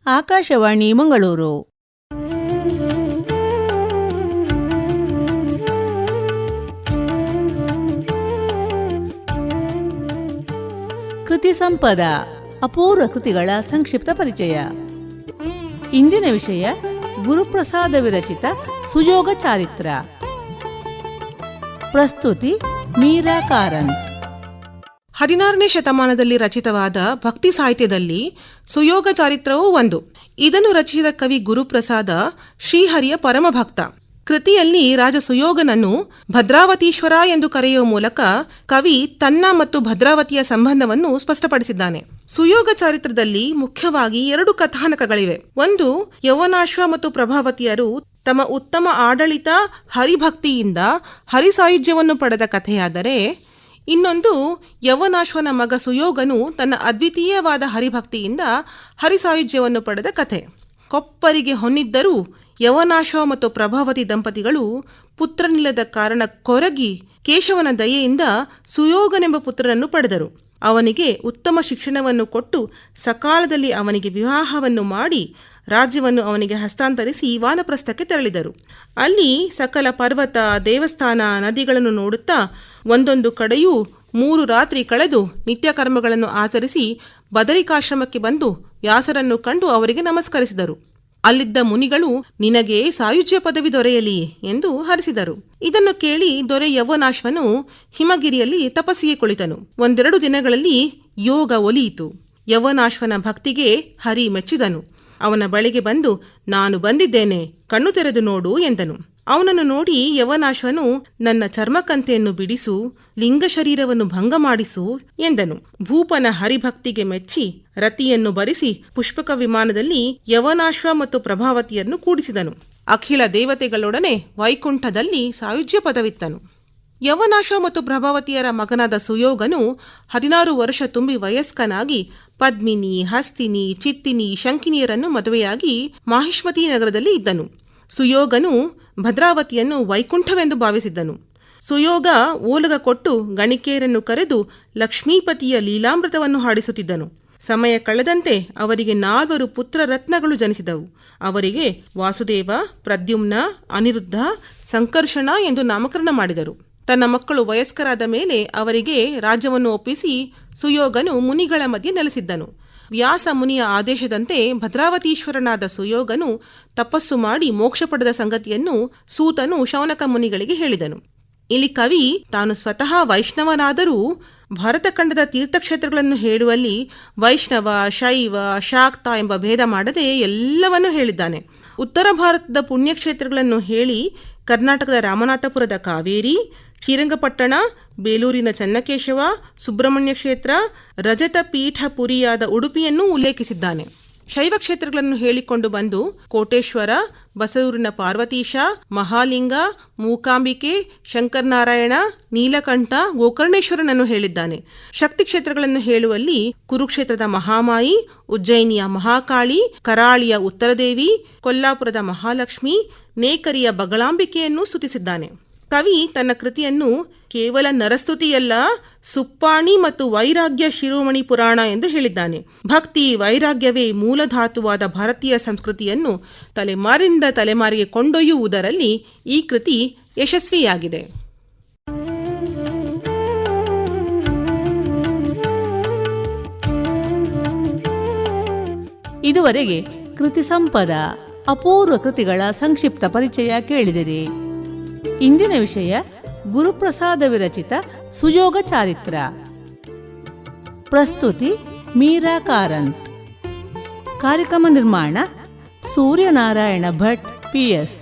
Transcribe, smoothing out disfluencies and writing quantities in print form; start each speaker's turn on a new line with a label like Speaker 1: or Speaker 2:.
Speaker 1: ಆಕಾಶವಾಣಿ ಮಂಗಳೂರು. ಕೃತಿ ಸಂಪದ, ಅಪೂರ್ವ ಕೃತಿಗಳ ಸಂಕ್ಷಿಪ್ತ ಪರಿಚಯ. ಇಂದಿನ ವಿಷಯ ಗುರುಪ್ರಸಾದ ವಿರಚಿತ ಸುಯೋಗ ಚಾರಿತ್ರ. ಪ್ರಸ್ತುತಿ ಮೀರಾ ಕಾರಂತ್.
Speaker 2: 16ನೇ ಶತಮಾನದಲ್ಲಿ ರಚಿತವಾದ ಭಕ್ತಿ ಸಾಹಿತ್ಯದಲ್ಲಿ ಸುಯೋಗ ಚಾರಿತ್ರವೂ ಒಂದು. ಇದನ್ನು ರಚಿಸಿದ ಕವಿ ಗುರುಪ್ರಸಾದ ಶ್ರೀಹರಿಯ ಪರಮಭಕ್ತ. ಕೃತಿಯಲ್ಲಿ ರಾಜ ಸುಯೋಗನನ್ನು ಭದ್ರಾವತೀಶ್ವರ ಎಂದು ಕರೆಯುವ ಮೂಲಕ ಕವಿ ತನ್ನ ಮತ್ತು ಭದ್ರಾವತಿಯ ಸಂಬಂಧವನ್ನು ಸ್ಪಷ್ಟಪಡಿಸಿದ್ದಾನೆ. ಸುಯೋಗ ಚಾರಿತ್ರದಲ್ಲಿ ಮುಖ್ಯವಾಗಿ 2 ಕಥಾನಕಗಳಿವೆ. ಒಂದು, ಯೌವನಾಶ್ವ ಮತ್ತು ಪ್ರಭಾವತಿಯರು ತಮ್ಮ ಉತ್ತಮ ಆಡಳಿತ ಹರಿಭಕ್ತಿಯಿಂದ ಹರಿಸಾಯುಜ್ಯವನ್ನು ಪಡೆದ ಕಥೆಯಾದರೆ, ಇನ್ನೊಂದು, ಯೌವನಾಶ್ವನ ಮಗ ಸುಯೋಗನು ತನ್ನ ಅದ್ವಿತೀಯವಾದ ಹರಿಭಕ್ತಿಯಿಂದ ಹರಿಸಾಯುಜ್ಯವನ್ನು ಪಡೆದ ಕಥೆ. ಕೊಪ್ಪರಿಗೆ ಹೊನ್ನಿದ್ದರೂ ಯೌವನಾಶ್ವ ಮತ್ತು ಪ್ರಭಾವತಿ ದಂಪತಿಗಳು ಪುತ್ರನಿಲ್ಲದ ಕಾರಣ ಕೊರಗಿ ಕೇಶವನ ದಯೆಯಿಂದ ಸುಯೋಗನೆಂಬ ಪುತ್ರನನ್ನು ಪಡೆದರು. ಅವನಿಗೆ ಉತ್ತಮ ಶಿಕ್ಷಣವನ್ನು ಕೊಟ್ಟು ಸಕಾಲದಲ್ಲಿ ಅವನಿಗೆ ವಿವಾಹವನ್ನು ಮಾಡಿ ರಾಜ್ಯವನ್ನು ಅವನಿಗೆ ಹಸ್ತಾಂತರಿಸಿ ವಾನಪ್ರಸ್ಥಕ್ಕೆ ತೆರಳಿದರು. ಅಲ್ಲಿ ಸಕಲ ಪರ್ವತ, ದೇವಸ್ಥಾನ, ನದಿಗಳನ್ನು ನೋಡುತ್ತಾ ಒಂದೊಂದು ಕಡೆಯೂ 3 ರಾತ್ರಿ ಕಳೆದು ನಿತ್ಯ ಕರ್ಮಗಳನ್ನು ಆಚರಿಸಿ ಬದರಿಕಾಶ್ರಮಕ್ಕೆ ಬಂದು ವ್ಯಾಸರನ್ನು ಕಂಡು ಅವರಿಗೆ ನಮಸ್ಕರಿಸಿದರು. ಅಲ್ಲಿದ್ದ ಮುನಿಗಳು, ನಿನಗೆ ಸಾಯುಜ್ಯ ಪದವಿ ದೊರೆಯಲಿ ಎಂದು ಹರಿಸಿದರು. ಇದನ್ನು ಕೇಳಿ ದೊರೆ ಯೌವನಾಶ್ವನು ಹಿಮಗಿರಿಯಲ್ಲಿ ತಪಸ್ಸಿಗೆ ಕುಳಿತನು. 1-2 ದಿನಗಳಲ್ಲಿ ಯೋಗ ಒಲಿಯಿತು. ಯೌವನಾಶ್ವನ ಭಕ್ತಿಗೆ ಹರಿ ಮೆಚ್ಚಿದನು. ಅವನ ಬಳಿಗೆ ಬಂದು, ನಾನು ಬಂದಿದ್ದೇನೆ, ಕಣ್ಣು ತೆರೆದು ನೋಡು ಎಂದನು. ಅವನನ್ನು ನೋಡಿ ಯೌವನಾಶ್ವನು, ನನ್ನ ಚರ್ಮಕಂತೆಯನ್ನು ಬಿಡಿಸು, ಲಿಂಗ ಶರೀರವನ್ನು ಭಂಗ ಮಾಡಿಸು ಎಂದನು. ಭೂಪನ ಹರಿಭಕ್ತಿಗೆ ಮೆಚ್ಚಿ ರತಿಯನ್ನು ಬರಿಸಿ ಪುಷ್ಪಕ ವಿಮಾನದಲ್ಲಿ ಯೌವನಾಶ್ವ ಮತ್ತು ಪ್ರಭಾವತಿಯನ್ನು ಕೂಡಿಸಿದನು. ಅಖಿಲ ದೇವತೆಗಳೊಡನೆ ವೈಕುಂಠದಲ್ಲಿ ಸಾಯುಜ್ಯ ಪದವಿತ್ತನು. ಯೌವನಾಶ್ವ ಮತ್ತು ಪ್ರಭಾವತಿಯರ ಮಗನಾದ ಸುಯೋಗನು 16 ವರ್ಷ ತುಂಬಿ ವಯಸ್ಕನಾಗಿ ಪದ್ಮಿನಿ, ಹಸ್ತಿನಿ, ಚಿತ್ತಿನಿ, ಶಂಕಿನಿಯರನ್ನು ಮದುವೆಯಾಗಿ ಮಾಹಿಷ್ಮತಿ ನಗರದಲ್ಲಿ ಇದ್ದನು. ಸುಯೋಗನು ಭದ್ರಾವತಿಯನ್ನು ವೈಕುಂಠವೆಂದು ಭಾವಿಸಿದ್ದನು. ಸುಯೋಗ ಓಲಗ ಕೊಟ್ಟು ಗಣಿಕೆಯರನ್ನು ಕರೆದು ಲಕ್ಷ್ಮೀಪತಿಯ ಲೀಲಾಮೃತವನ್ನು ಹಾಡಿಸುತ್ತಿದ್ದನು. ಸಮಯ ಕಳೆದಂತೆ ಅವರಿಗೆ 4 ಪುತ್ರ ರತ್ನಗಳು ಜನಿಸಿದವು. ಅವರಿಗೆ ವಾಸುದೇವ, ಪ್ರದ್ಯುಮ್ನ, ಅನಿರುದ್ಧ, ಸಂಕರ್ಷಣ ಎಂದು ನಾಮಕರಣ ಮಾಡಿದರು. ತನ್ನ ಮಕ್ಕಳು ವಯಸ್ಕರಾದ ಮೇಲೆ ಅವರಿಗೆ ರಾಜ್ಯವನ್ನು ಒಪ್ಪಿಸಿ ಸುಯೋಗನು ಮುನಿಗಳ ಮಧ್ಯೆ ನೆಲೆಸಿದ್ದನು. ವ್ಯಾಸ ಮುನಿಯ ಆದೇಶದಂತೆ ಭದ್ರಾವತೀಶ್ವರನಾದ ಸುಯೋಗನು ತಪಸ್ಸು ಮಾಡಿ ಮೋಕ್ಷ ಪಡೆದ ಸಂಗತಿಯನ್ನು ಸೂತನು ಶೌನಕ ಮುನಿಗಳಿಗೆ ಹೇಳಿದನು. ಇಲ್ಲಿ ಕವಿ ತಾನು ಸ್ವತಃ ವೈಷ್ಣವನಾದರೂ ಭಾರತಖಂಡದ ತೀರ್ಥಕ್ಷೇತ್ರಗಳನ್ನು ಹೇಳುವಲ್ಲಿ ವೈಷ್ಣವ, ಶೈವ, ಶಾಕ್ತ ಎಂಬ ಭೇದ ಮಾಡದೆ ಎಲ್ಲವನ್ನೂ ಹೇಳಿದ್ದಾನೆ. ಉತ್ತರ ಭಾರತದ ಪುಣ್ಯಕ್ಷೇತ್ರಗಳನ್ನು ಹೇಳಿ ಕರ್ನಾಟಕದ ರಾಮನಾಥಪುರದ ಕಾವೇರಿ, ಶ್ರೀರಂಗಪಟ್ಟಣ, ಬೇಲೂರಿನ ಚನ್ನಕೇಶವ, ಸುಬ್ರಹ್ಮಣ್ಯ ಕ್ಷೇತ್ರ, ರಜತ ಪೀಠ ಪುರಿಯಾದ ಉಡುಪಿಯನ್ನೂ ಉಲ್ಲೇಖಿಸಿದ್ದಾನೆ. ಶೈವ ಕ್ಷೇತ್ರಗಳನ್ನು ಹೇಳಿಕೊಂಡು ಬಂದು ಕೋಟೇಶ್ವರ, ಬಸರೂರಿನ ಪಾರ್ವತೀಶ, ಮಹಾಲಿಂಗ, ಮೂಕಾಂಬಿಕೆ, ಶಂಕರನಾರಾಯಣ, ನೀಲಕಂಠ, ಗೋಕರ್ಣೇಶ್ವರನನ್ನು ಹೇಳಿದ್ದಾನೆ. ಶಕ್ತಿ ಕ್ಷೇತ್ರಗಳನ್ನು ಹೇಳುವಲ್ಲಿ ಕುರುಕ್ಷೇತ್ರದ ಮಹಾಮಾಯಿ, ಉಜ್ಜಯಿನಿಯ ಮಹಾಕಾಳಿ, ಕರಾಳಿಯ ಉತ್ತರದೇವಿ, ಕೊಲ್ಲಾಪುರದ ಮಹಾಲಕ್ಷ್ಮಿ, ನೇಕರಿಯ ಬಗಳಾಂಬಿಕೆಯನ್ನು ಸ್ತುತಿಸಿದ್ದಾನೆ. ಕವಿ ತನ್ನ ಕೃತಿಯನ್ನು ಕೇವಲ ನರಸ್ತುತಿಯಲ್ಲ, ಸುಪ್ಪಾಣಿ ಮತ್ತು ವೈರಾಗ್ಯ ಶಿರೋಮಣಿ ಪುರಾಣ ಎಂದು ಹೇಳಿದ್ದಾನೆ. ಭಕ್ತಿ, ವೈರಾಗ್ಯವೇ ಮೂಲಧಾತುವಾದ ಭಾರತೀಯ ಸಂಸ್ಕೃತಿಯನ್ನು ತಲೆಮಾರಿನಿಂದ ತಲೆಮಾರಿಗೆ ಕೊಂಡೊಯ್ಯುವುದರಲ್ಲಿ ಈ ಕೃತಿ ಯಶಸ್ವಿಯಾಗಿದೆ.
Speaker 1: ಇದುವರೆಗೆ ಕೃತಿ ಸಂಪದ, ಅಪೂರ್ವ ಕೃತಿಗಳ ಸಂಕ್ಷಿಪ್ತ ಪರಿಚಯ ಕೇಳಿದಿರಿ. ಇಂದಿನ ವಿಷಯ ಗುರುಪ್ರಸಾದ ವಿರಚಿತ ಸುಯೋಗ ಚಾರಿತ್ರ. ಪ್ರಸ್ತುತಿ ಮೀರಾ ಕಾರಂತ್. ಕಾರ್ಯಕ್ರಮ ನಿರ್ಮಾಣ ಸೂರ್ಯನಾರಾಯಣ ಭಟ್, PS.